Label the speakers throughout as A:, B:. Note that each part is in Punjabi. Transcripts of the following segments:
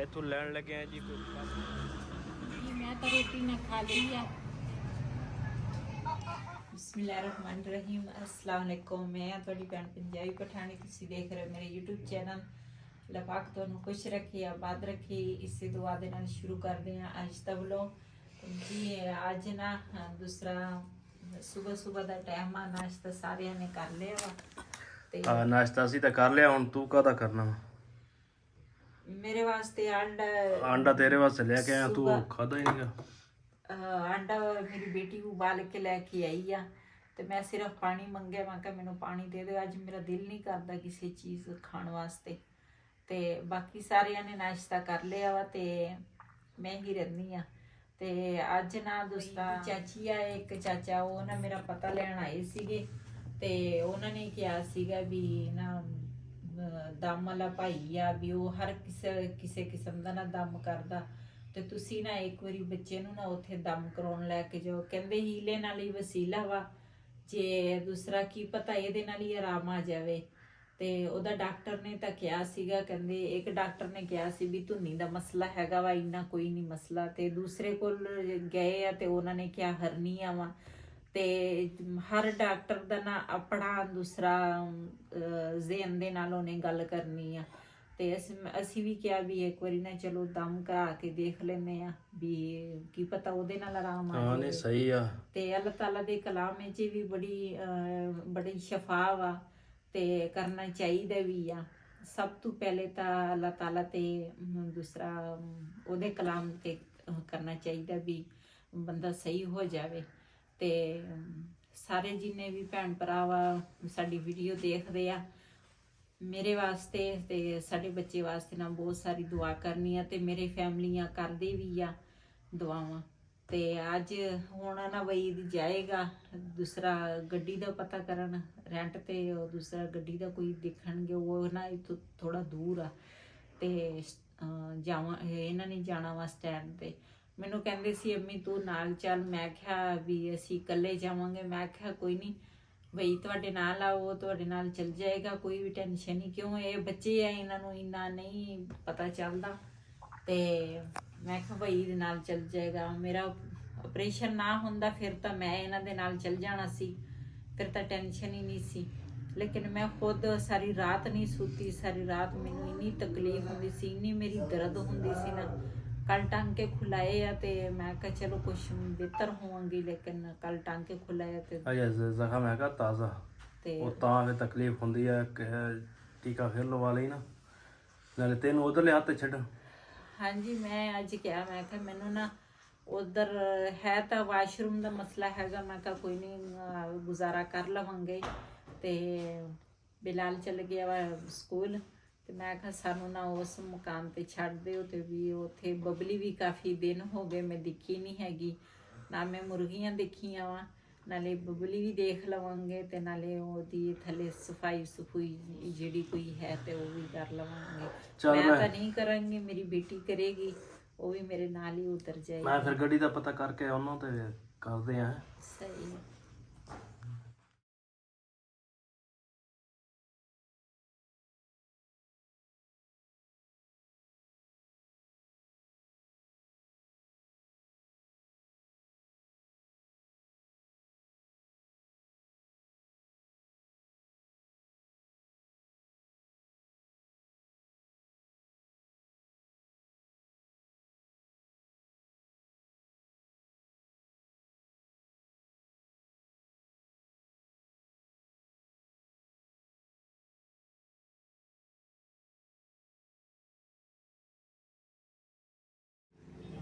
A: इतों लैन लगे हैं जी कोई
B: जी मैं तो रोटी ना खा ली है। बिस्मिल्लाहिर्रहमानिर्रहीम। अस्सलाम वालेकुम। मैं थोड़ी भैन पंजाबी पठानी, तुसी देख रहे हो मेरे यूट्यूब चैनल। अल्लाह पाक तुहानू खुश रखे, आबाद रखे, इसी दुआ दे नाल शुरू करते हैं अज दा व्लॉग। जी अज ना दूसरा सुबह सुबह का टाइम आ, नाश्ता सारिया ने कर लिया वा ते
A: नाश्ता असी तो कर लिया, हुण तू काहदा करना वा?
B: मेरे वास्ते आंडा
A: आंडा तेरे वास्ते लेके आया, तू
B: सुबह
A: खादा ही नहीं।
B: आंडा मेरी बेटी उबाल के लैके आई आ, तो मैं सिर्फ पानी मंगया, मैं कहा मैनू पानी दे दो, अज मेरा दिल नहीं करता किसी चीज़ खाने वास्ते। ते बाकी सारिया ने नाश्ता कर लिया वा, ते मैं ही रहनी आ। ते अज ना दूसरा चाची आ, एक चाचा वो ना मेरा पता लैन आए सीगे, ते उन्होंने कहा सीगा भी ना दम वाला भाई आ भी वो हर किसे किस्म का ना दम करदा, ਤੇ ਤੁਸੀਂ ਨਾ ਇੱਕ ਵਾਰੀ ਬੱਚੇ ਨੂੰ ਨਾ ਉੱਥੇ ਦਮ ਕਰਾਉਣ ਲੈ ਕੇ ਜਾਓ। ਕਹਿੰਦੇ ਹੀਲੇ ਨਾਲ ਹੀ ਵਸੀਲਾ ਵਾ, ਜੇ ਦੂਸਰਾ ਕੀ ਪਤਾ ਇਹਦੇ ਨਾਲ ਹੀ ਆਰਾਮ ਆ ਜਾਵੇ। ਤੇ ਉਹਦਾ ਡਾਕਟਰ ਨੇ ਤਾਂ ਕਿਹਾ ਸੀਗਾ, ਕਹਿੰਦੇ ਇੱਕ ਡਾਕਟਰ ਨੇ ਕਿਹਾ ਸੀ ਵੀ ਧੁੰਨੀ ਦਾ ਮਸਲਾ ਹੈਗਾ ਵਾ, ਇੰਨਾ ਕੋਈ ਨਹੀਂ ਮਸਲਾ। ਤੇ ਦੂਸਰੇ ਕੋਲ ਗਏ ਆ ਤੇ ਉਹਨਾਂ ਨੇ ਕਿਹਾ ਹਰਨੀਆ ਵਾ। ਤੇ ਹਰ ਡਾਕਟਰ ਦਾ ਨਾ ਆਪਣਾ ਦੂਸਰਾ ਜ਼ੇਨ ਦੇ ਨਾਲ ਉਹਨੇ ਗੱਲ ਕਰਨੀ ਆ। ਤੇ ਅਸੀਂ ਵੀ ਕਿਹਾ ਵੀ ਇੱਕ ਵਾਰੀ ਨਾ ਚਲੋ ਦਮ ਕਰਾ ਕੇ ਦੇਖ ਲੈਨੇ ਆ ਵੀ ਕੀ ਪਤਾ ਉਹਦੇ ਨਾਲ ਆਰਾਮ ਆ
A: हाँ
B: ਜਾਵੇ।
A: नहीं सही आ।
B: ਤੇ ਅੱਲਾਹ ਤਾਲਾ ਦੇ ਕਲਾਮ ਵਿੱਚ ਵੀ ਬੜੀ ਸ਼ਫਾ ਵਾ, ਤੇ ਕਰਨਾ ਚਾਹੀਦਾ ਵੀ ਆ। ਸਭ ਤੋਂ ਪਹਿਲੇ ਤਾਂ ਅੱਲਾਹ ਤਾਲਾ ਤੇ ਦੂਸਰਾ ਉਹਦੇ ਕਲਾਮ ਤੇ ਕਰਨਾ ਚਾਹੀਦਾ ਵੀ ਬੰਦਾ ਸਹੀ ਹੋ ਜਾਵੇ। ਤੇ ਸਾਰੇ ਜਿੰਨੇ ਵੀ ਭੈਣ ਭਰਾ ਵਾ ਸਾਡੀ ਵੀਡੀਓ ਦੇਖਦੇ ਆ, ਮੇਰੇ ਵਾਸਤੇ ਤੇ ਸਾਡੇ ਬੱਚੇ ਵਾਸਤੇ ਨਾ ਬਹੁਤ ਸਾਰੀ ਦੁਆ ਕਰਨੀ ਆ, ਤੇ ਮੇਰੇ ਫੈਮਲੀਆਂ ਕਰਦੇ ਵੀ ਆ ਦੁਆਵਾਂ। ਤੇ ਅੱਜ ਹੁਣ ਨਾ ਵਈਦ ਜਾਏਗਾ ਦੂਸਰਾ ਗੱਡੀ ਦਾ ਪਤਾ ਕਰਨ ਰੈਂਟ ਤੇ, ਉਹ ਦੂਸਰਾ ਗੱਡੀ ਦਾ ਕੋਈ ਦੇਖਣਗੇ, ਉਹ ਨਾ ਇੱਥੋਂ ਥੋੜਾ ਦੂਰ ਆ। ਤੇ ਜਾਵਾਂ ਇਹਨਾਂ ਨੇ ਜਾਣਾ ਵਾ ਸਟੈਂਡ ਤੇ। ਮੈਨੂੰ ਕਹਿੰਦੇ ਸੀ ਅੰਮੀ ਤੂੰ ਨਾਲ ਚੱਲ, ਮੈਂ ਕਿਹਾ ਵੀ ਅਸੀਂ ਇਕੱਲੇ ਜਾਵਾਂਗੇ। ਮੈਂ ਕਿਹਾ ਕੋਈ ਨਹੀਂ ਬਈ ਤੁਹਾਡੇ ਨਾਲ ਆ, ਉਹ ਤੁਹਾਡੇ ਨਾਲ ਚੱਲ ਜਾਏਗਾ, ਕੋਈ ਵੀ ਟੈਨਸ਼ਨ ਨਹੀਂ। ਕਿਉਂ ਇਹ ਬੱਚੇ ਆ, ਇਹਨਾਂ ਨੂੰ ਇੰਨਾ ਨਹੀਂ ਪਤਾ ਚੱਲਦਾ। ਤੇ ਮੈਂ ਕਿਹਾ ਬਈ ਦੇ ਨਾਲ ਚੱਲ ਜਾਏਗਾ। ਮੇਰਾ ਆਪਰੇਸ਼ਨ ਨਾ ਹੁੰਦਾ ਫਿਰ ਤਾਂ ਮੈਂ ਇਹਨਾਂ ਦੇ ਨਾਲ ਚੱਲ ਜਾਣਾ ਸੀ, ਫਿਰ ਤਾਂ ਟੈਨਸ਼ਨ ਹੀ ਨਹੀਂ ਸੀ। ਲੇਕਿਨ ਮੈਂ ਖੁਦ ਸਾਰੀ ਰਾਤ ਨਹੀਂ ਸੁੱਤੀ, ਸਾਰੀ ਰਾਤ ਮੈਨੂੰ ਇੰਨੀ ਤਕਲੀਫ ਹੁੰਦੀ ਸੀ, ਇੰਨੀ ਮੇਰੀ ਦਰਦ ਹੁੰਦੀ ਸੀ ਨਾ। ਕੱਲ ਟਾਂਕੇ ਖੁਲਾਏ ਆ, ਤੇ ਮੈਂ ਕਿਹਾ ਚਲੋ ਕੁਛ ਬਿਹਤਰ ਹੋਵਾਂਗੀ, ਲੇਕਿਨ ਕੱਲ ਟਾਂਕੇ ਖੁਲਾਏ ਤੇ
A: अजय जख्म हैगा ताज़ा,
B: ਤੇ
A: वो तां फिर तकलीफ होंदी है कि टीका फिर लवा ली ना, नाले तेन उधरले हत्थ छड्ड।
B: ਹਾਂਜੀ ਮੈਂ ਅੱਜ ਕਿਹਾ, ਮੈਂ ਕਿਹਾ ਮੈਨੂੰ ਨਾ ਉਧਰ ਹੈ ਤਾਂ ਵਾਸ਼ਰੂਮ ਦਾ ਮਸਲਾ ਹੈਗਾ, ਮੈਂ ਕਿਹਾ ਕੋਈ ਨਹੀਂ ਗੁਜ਼ਾਰਾ ਕਰ ਲਵਾਂਗੇ। ਤੇ ਬਿਲਾਲ ਚਲ ਗਿਆ ਵਾ ਸਕੂਲ, ਤੇ ਮੈਂ ਕਿਹਾ ਸਾਨੂੰ ਨਾ ਉਸ ਮੁਕਾਮ ਤੇ ਛੱਡ ਦਿਓ। ਤੇ ਵੀ ਉੱਥੇ ਬਬਲੀ ਵੀ ਕਾਫੀ ਦਿਨ ਹੋ ਗਏ ਮੈਂ ਦਿਖੀ ਨਹੀਂ ਹੈਗੀ, ਨਾ ਮੈਂ ਮੁਰਗੀਆਂ ਦੇਖੀਆਂ ਵਾ, ਨਾਲੇ ਬਬਲੀ ਵੀ ਦੇਖ ਲਵਾਂਗੇ, ਤੇ ਨਾਲੇ ਉਹਦੀ ਥੱਲੇ ਸਫਾਈ ਸਫੂਈ ਜਿਹੜੀ ਕੋਈ ਹੈ ਤੇ ਉਹ ਵੀ ਕਰ ਲਵਾਂਗੇ।
A: ਚੱਲ
B: ਮੈਂ
A: ਮੈਂ
B: ਤਾਂ ਨਹੀਂ ਕਰਾਂਗੀ, ਮੇਰੀ ਬੇਟੀ ਕਰੇਗੀ, ਉਹ ਵੀ ਮੇਰੇ ਨਾਲ ਹੀ ਉਤਰ ਜਾਏਗੀ।
A: मैं फिर गड्डी दा पता करके ਉਹਨਾਂ ਤੇ ਕਰਦੇ ਆ।
B: ਸਹੀ ਹੈ।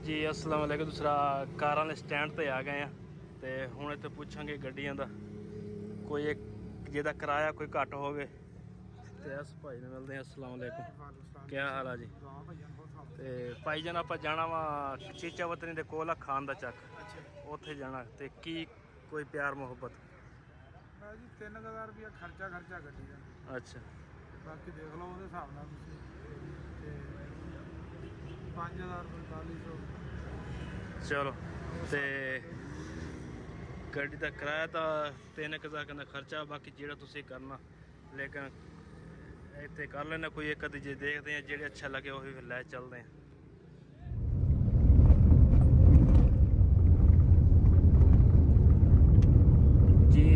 A: जी अस्सलाम वालेकुम। दूसरा कारां दे स्टैंड ते आ गए हैं, ते हुण इत्थे पुछांगे गड्डियां दा कोई एक जेदा किराया कोई घट होवे ते इस भाई ने मिलते हैं। अस्सलाम वालेकुम, क्या हाल है जी? ते भाई जान आपां जाना वा चीचा वतनी दे कोल खान दा चक, उत्थे जाना, ते की कोई प्यार मुहब्बत?
C: जी 3000 रुपया खर्चा गड्डी का।
A: अच्छा,
C: बाकी देख लो उस हिसाब नाल तुसीं, ते 5000 4500।
A: चलो ते गड्डी का किराया तो 3000 का खर्चा, बाकी जेड़ा तुसीं करना, लेकिन इत्थे कर लेना कोई एक अद्धी जे देखते हैं, जेड़े अच्छा लगे वही फिर लै चलते हैं।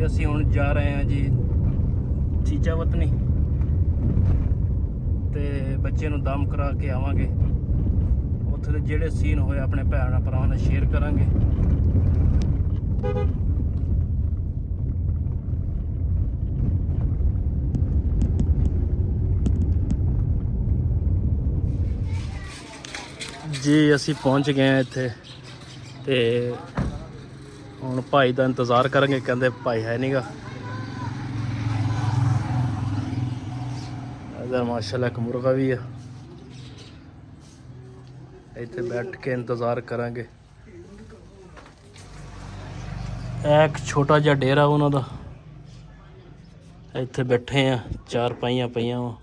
A: ਅਸੀਂ ਹੁਣ ਜਾ ਰਹੇ ਹਾਂ ਜੀ ਚੀਚਾ ਵਤਨੀ ਤੇ ਬੱਚੇ ਨੂੰ ਦਮ ਕਰਾ ਕੇ ਆਵਾਂਗੇ। ਉੱਥੇ ਦੇ ਜਿਹੜੇ ਸੀਨ ਹੋਏ ਆਪਣੇ ਭੈਣਾਂ ਭਰਾਵਾਂ ਨਾਲ ਸ਼ੇਅਰ ਕਰਾਂਗੇ। ਜੀ ਅਸੀਂ ਪਹੁੰਚ ਗਏ ਹਾਂ ਇੱਥੇ ਤੇ ਹੁਣ ਭਾਈ ਦਾ ਇੰਤਜ਼ਾਰ ਕਰਾਂਗੇ। ਕਹਿੰਦੇ ਭਾਈ ਹੈ ਨਹੀਂਗਾ। ਇਧਰ ਮਾਸ਼ਾਅੱਲਾ ਇੱਕ ਮੁਰਗਾ ਵੀ ਆ। ਇੱਥੇ ਬੈਠ ਕੇ ਇੰਤਜ਼ਾਰ ਕਰਾਂਗੇ। ਇਹ ਇੱਕ ਛੋਟਾ ਜਿਹਾ ਡੇਰਾ ਉਹਨਾਂ ਦਾ। ਇੱਥੇ ਬੈਠੇ ਆ, ਚਾਰ ਪਾਈਆਂ ਪਈਆਂ ਵਾ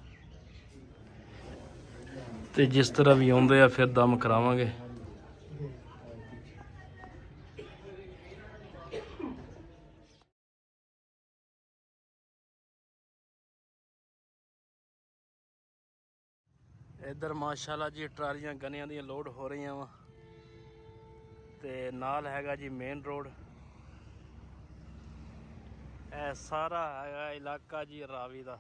A: ਤੇ ਜਿਸ ਤਰ੍ਹਾਂ ਵੀ ਆਉਂਦੇ ਆ ਫਿਰ ਦਮ ਕਰਾਵਾਂਗੇ। ਇੱਧਰ ਮਾਸ਼ਾਅੱਲਾ ਜੀ ਟਰਾਲੀਆਂ ਗੰਨਿਆਂ ਦੀਆਂ ਲੋਡ ਹੋ ਰਹੀਆਂ ਵਾ ਤੇ ਨਾਲ ਹੈਗਾ ਜੀ ਮੇਨ ਰੋਡ। ਇਹ ਸਾਰਾ ਹੈਗਾ ਇਲਾਕਾ ਜੀ ਰਾਵੀ ਦਾ।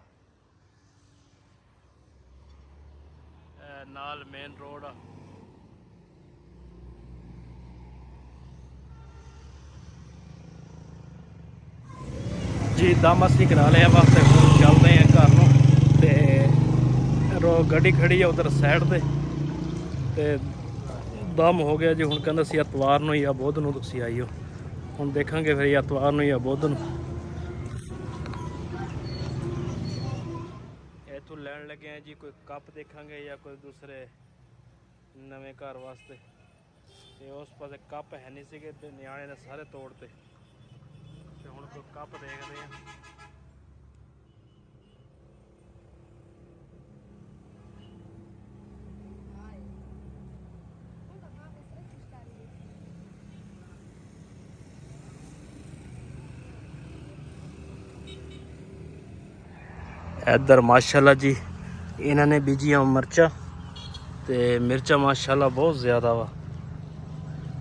A: ਇਹ ਨਾਲ ਮੇਨ ਰੋਡ ਆ। ਜੀ ਦਮ ਅਸੀਂ ਕਰਾ ਲਿਆ ਵਾਸਤੇ ਹੁਣ ਚੱਲਦੇ ਆ ਘਰ ਨੂੰ। ਤੇ ਗੱਡੀ ਖੜੀ ਆ ਉਧਰ ਸਾਈਡ ਤੇ ਦਮ ਹੋ ਗਿਆ ਜੀ। ਹੁਣ ਕਹਿੰਦਾ ਸੀ ਐਤਵਾਰ ਨੂੰ ਜਾਂ ਬੁੱਧ ਨੂੰ ਤੁਸੀਂ ਆਈਓ। ਹੁਣ ਦੇਖਾਂਗੇ ਫਿਰ ਐਤਵਾਰ ਨੂੰ ਜਾਂ ਬੁੱਧ ਨੂੰ। ਇੱਥੋਂ ਲੈਣ ਲੱਗੇ ਆ ਜੀ ਕੋਈ ਕੱਪ ਦੇਖਾਂਗੇ ਜਾਂ ਕੋਈ ਦੂਸਰੇ ਨਵੇਂ ਘਰ ਵਾਸਤੇ। ਤੇ ਉਸ ਪਾਸੇ ਕੱਪ ਹੈ ਨਹੀਂ ਸੀਗੇ ਤੇ ਨਿਆਣੇ ਨੇ ਸਾਰੇ ਤੋੜਤੇ ਤੇ ਹੁਣ ਕੋਈ ਕੱਪ ਦੇਖਦੇ ਆ। ਇੱਧਰ ਮਾਸ਼ਾਅੱਲਾ ਜੀ ਇਹਨਾਂ ਨੇ ਬੀਜੀਆਂ ਮਿਰਚਾਂ ਤੇ ਮਿਰਚਾਂ ਮਾਸ਼ਾਅੱਲਾ ਬਹੁਤ ਜ਼ਿਆਦਾ ਵਾ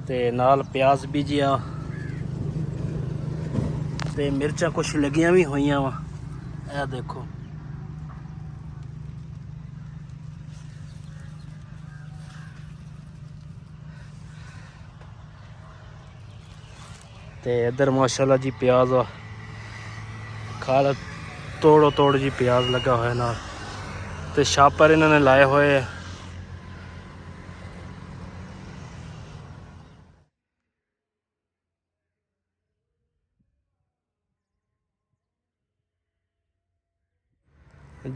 A: ਤੇ ਨਾਲ ਪਿਆਜ਼ ਬੀਜਿਆ ਤੇ ਮਿਰਚਾਂ ਕੁਛ ਲੱਗੀਆਂ ਵੀ ਹੋਈਆਂ ਵਾ। ਇਹ ਦੇਖੋ ਤੇ ਇੱਧਰ ਮਾਸ਼ਾਅੱਲਾ ਜੀ ਪਿਆਜ਼ ਆ। ਖਾਲ ਤੋੜ ਜੀ ਪਿਆਜ਼ ਲੱਗਾ ਹੋਇਆ ਨਾਲ ਤੇ ਛਾਪਰ ਇਹਨਾਂ ਨੇ ਲਾਏ ਹੋਏ ਆ।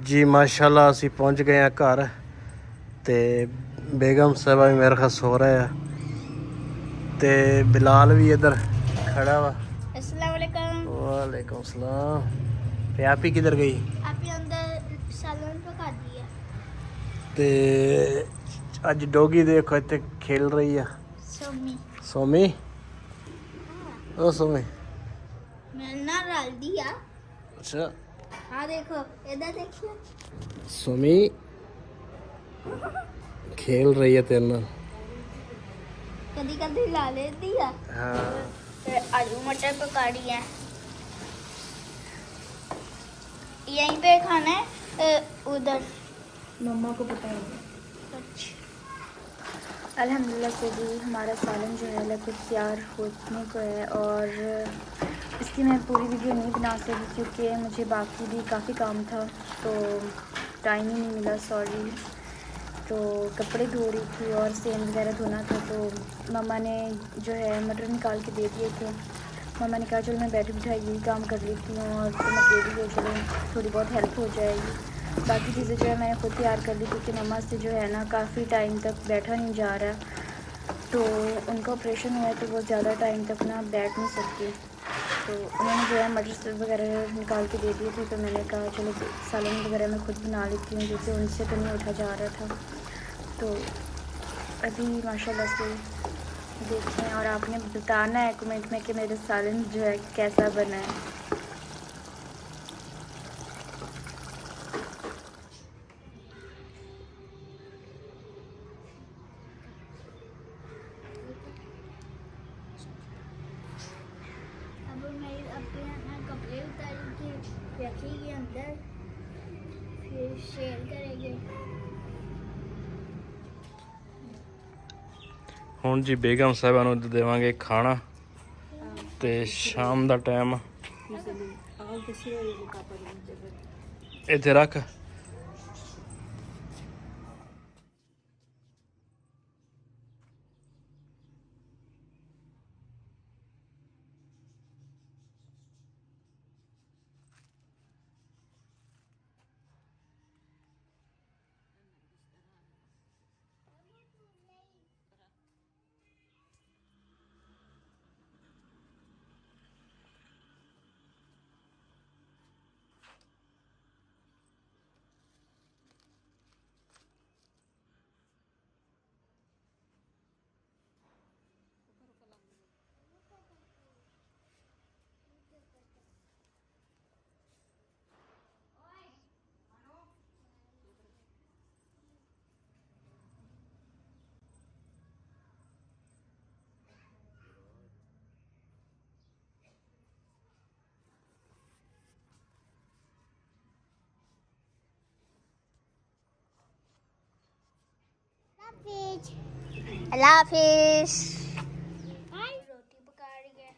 A: जी माशाल्लाह ਅਸੀਂ ਪਹੁੰਚ ਗਏ ਆ ਘਰ ਤੇ ਬੇਗਮ ਸਾਹਿਬਾ ਵੀ ਮੇਰੇ ਖਿਆਲ ਸੋ ਰਹੇ ਆ ਤੇ ਬਿਲਾਲ ਵੀ इधर खड़ा वा।
D: अस्सलाम वालेकुम।
A: वालेकुम सलाम। ਤੇ ਆਪੀ किधर गई?
D: आपी अंदर सालन पका दिया।
A: ਤੇ ਅੱਜ ਡੋਗੀ ਦੇਖੋ ਇੱਥੇ ਖੇਲ ਰਹੀ ਆ।
D: सोमी
A: ਸੋਮੀ ਉਹ ਸੋਮੀ
D: मैं ना डाल दिया।
A: ਅੱਛਾ
D: हाँ देखो इधर देखिए।
A: सोमी खेल रही है तेरे नाल।
D: कभी कभी ला लेती है।
A: हाँ
D: फिर आलू मटर पका रही है। यहीं पे खाना है उधर
E: मम्मा को पता है।
D: अच्छा
E: अल्हम्दुलिल्लाह से भी हमारा सालन जो है लगभग तैयार होने को है और इसकी मैं पूरी वीडियो नहीं बना सकी क्योंकि मुझे बाकी भी काफ़ी काम था तो टाइम ही नहीं मिला, सॉरी। तो कपड़े धो रही थी और सेम वगैरह धोना था तो मम्मा ने जो है मटर निकाल के दे दिए थे। मम्मा ने कहा चलो मैं बैठी बिठाई यही काम कर लेती हूँ और तुम अकेली हो, चलो थोड़ी बहुत हेल्प हो जाएगी। बाकी चीज़ें जो है मैंने खुद तैयार कर ली क्योंकि मम्मा से जो है ना काफ़ी टाइम तक बैठा नहीं जा रहा, तो उनका ऑपरेशन हुआ है तो वो ज़्यादा टाइम तक ना बैठ नहीं सकती। तो उन्होंने जो है मटर वगैरह निकाल के दे दिए थे तो मैंने कहा चलो सालन वगैरह मैं खुद बना लेती हूँ क्योंकि उनसे तो नहीं उठा जा रहा था। तो अभी माशाल्लाह से देखें और आपने बताना है कमेंट में कि मेरा सालन जो है कैसा बना है।
D: अब मैं अपने बैठेगी अंदर, फिर शेयर करेंगे।
A: ਹੁਣ ਜੀ ਬੇਗਮ ਸਾਹਿਬਾਂ ਨੂੰ ਦੇਵਾਂਗੇ ਖਾਣਾ ਤੇ ਸ਼ਾਮ ਦਾ ਟਾਈਮ ਇੱਥੇ ਰੱਖ।
D: अल्लाह हाफिज। रोटी पका रही है,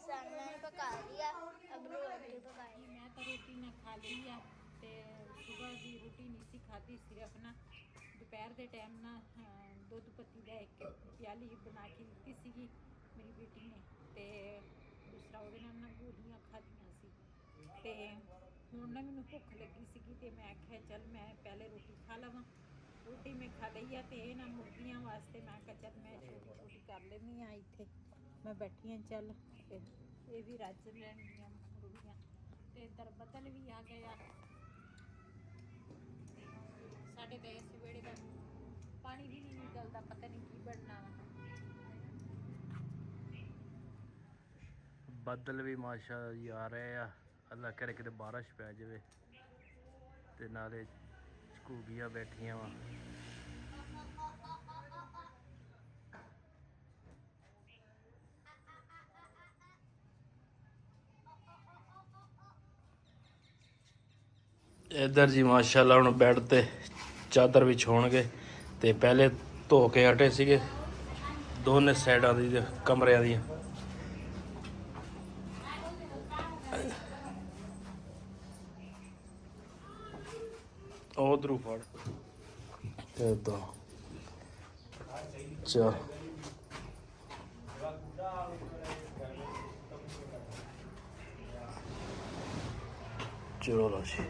D: सामने पका दिया, अब रोटी पकाएगी।
B: मैं तो रोटी ना खा ली आ ते सुबह की रोटी नहीं सी खाधी, सिर्फ ना दोपहर के टाइम ना दुध पत्ती का एक प्याली बना के दी सी मेरी बेटी ने, ते दूसरा ਉਹਦੇ ਨਾਲ ਨਾ ਗੋਲੀਆਂ ਖਾਧੀਆਂ ਸੀ ਤੇ ਹੁਣ ਨਾ ਮੈਨੂੰ ਭੁੱਖ ਲੱਗੀ ਸੀਗੀ ਤੇ ਮੈਂ ਆਖਿਆ ਚੱਲ ਮੈਂ ਪਹਿਲੇ ਰੋਟੀ ਖਾ ਲਵਾਂ। रोटी में खा ली है तो ये ना मुर्गियां वास्ते मैं कहा चल मैं छोटी छोटी कर लेनी हाँ इत्थे मैं बैठी हाँ चल ये भी रज लैनियां मुर्गियां ते इधर बदल भी आ गया साढ़े तो इस वेड़े का पानी भी नहीं निकलता, पता नहीं की बनना वा।
A: ਬੱਦਲ ਵੀ ਮਾਸ਼ਾ ਜੀ ਆ ਰਹੇ ਆ, ਅੱਲਾ ਕਰੇ ਕਿਤੇ ਬਾਰਿਸ਼ ਪੈ ਜਾਵੇ ਤੇ ਨਾਲੇ ਘੂਗੀਆਂ ਬੈਠੀਆਂ ਵਾ। ਇੱਧਰ ਜੀ ਮਾਸ਼ਾਅੱਲਾ ਹੁਣ ਬੈੱਡ ਤੇ ਚਾਦਰ ਵਿਛਾਉਣਗੇ ਤੇ ਪਹਿਲੇ ਧੋ ਕੇ ਹਟੇ ਸੀਗੇ ਦੋਨੇ ਸਾਈਡਾਂ ਦੀ ਕਮਰਿਆਂ ਦੀਆਂ। ਉਧਰੋਂ ਫੜ ਤੇ ਤਾਂ ਚਲ ਚਲੋ ਜੀ।